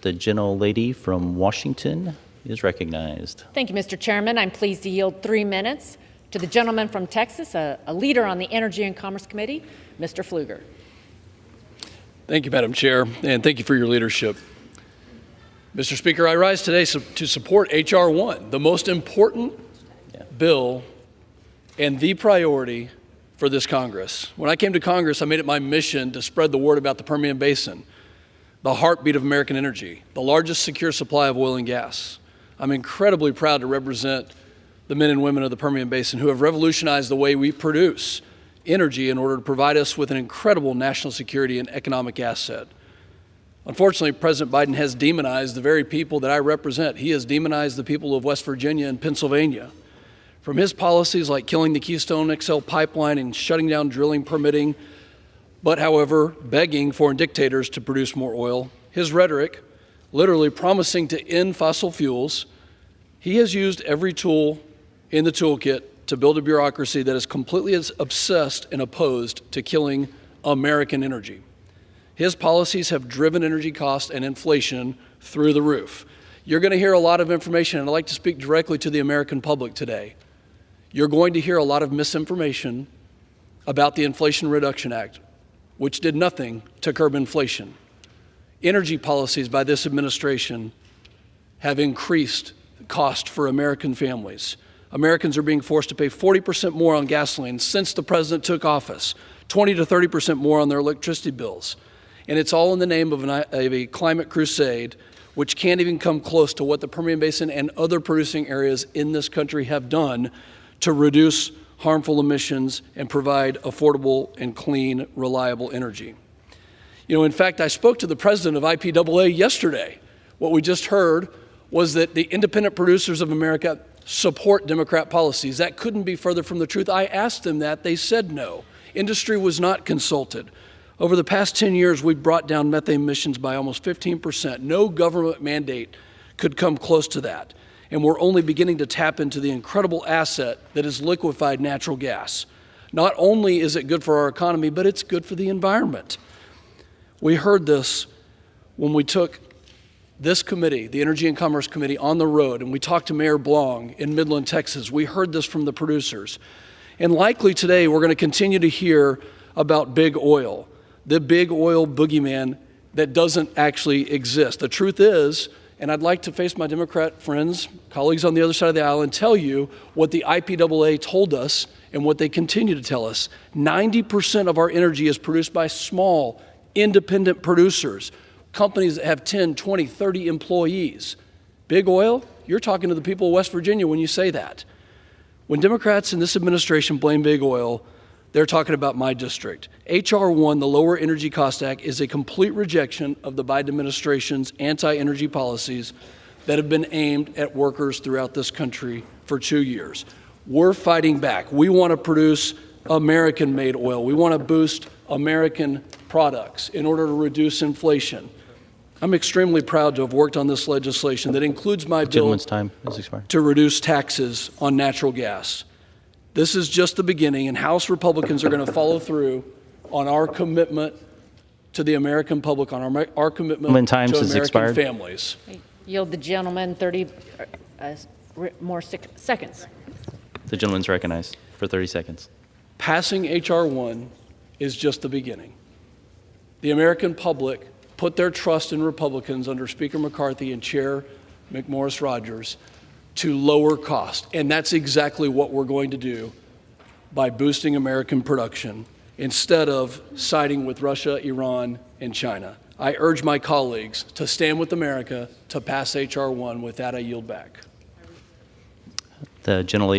The gentlelady from Washington is recognized. Thank you, Mr. Chairman. I'm pleased to yield 3 minutes to the gentleman from Texas, a leader on the Energy and Commerce Committee, Mr. Pfluger. Thank you, Madam Chair, and thank you for your leadership. Mr. Speaker, I rise today to support H.R. 1, the most important bill and the priority for this Congress. When I came to Congress, I made it my mission to spread the word about the Permian Basin, the heartbeat of American energy, the largest secure supply of oil and gas. I'm incredibly proud to represent the men and women of the Permian Basin who have revolutionized the way we produce energy in order to provide us with an incredible national security and economic asset. Unfortunately, President Biden has demonized the very people that I represent. He has demonized the people of West Virginia and Pennsylvania. From his policies like killing the Keystone XL pipeline and shutting down drilling permitting, but however, begging foreign dictators to produce more oil, his rhetoric, literally promising to end fossil fuels, he has used every tool in the toolkit to build a bureaucracy that is completely obsessed and opposed to killing American energy. His policies have driven energy costs and inflation through the roof. You're going to hear a lot of information, and I'd like to speak directly to the American public today. You're going to hear a lot of misinformation about the Inflation Reduction Act, which did nothing to curb inflation. Energy policies by this administration have increased the cost for American families. Americans are being forced to pay 40% more on gasoline since the president took office, 20 to 30% more on their electricity bills. And it's all in the name of a climate crusade, which can't even come close to what the Permian Basin and other producing areas in this country have done to reduce harmful emissions and provide affordable and clean, reliable energy. In fact, I spoke to the president of IPAA yesterday. What we just heard was that the independent producers of America support Democrat policies. That couldn't be further from the truth. I asked them that. They said no. Industry was not consulted. Over the past 10 years, we've brought down methane emissions by almost 15%. No government mandate could come close to that. And we're only beginning to tap into the incredible asset that is liquefied natural gas. Not only is it good for our economy, but it's good for the environment. We heard this when we took this committee, the Energy and Commerce Committee, on the road, and we talked to Mayor Blong in Midland, Texas. We heard this from the producers. And likely today, we're going to continue to hear about big oil, the big oil boogeyman that doesn't actually exist. The truth is, and I'd like to face my Democrat friends, colleagues on the other side of the aisle, and tell you what the IPAA told us and what they continue to tell us. 90% of our energy is produced by small, independent producers, companies that have 10, 20, 30 employees. Big oil? You're talking to the people of West Virginia when you say that. When Democrats in this administration blame big oil, they're talking about my district. H.R. 1, the Lower Energy Cost Act, is a complete rejection of the Biden administration's anti-energy policies that have been aimed at workers throughout this country for 2 years. We're fighting back. We want to produce American-made oil. We want to boost American products in order to reduce inflation. I'm extremely proud to have worked on this legislation that includes my bill to reduce taxes on natural gas. This is just the beginning, and House Republicans are going to follow through on our commitment to the American public, on our commitment to American families. I yield the gentleman 30 more seconds. The gentleman's recognized for 30 seconds. Passing H.R. 1 is just the beginning. The American public put their trust in Republicans under Speaker McCarthy and Chair McMorris Rodgers to lower cost. And that's exactly what we're going to do by boosting American production instead of siding with Russia, Iran, and China. I urge my colleagues to stand with America to pass H.R. 1. With that, I yield back. The gentlelady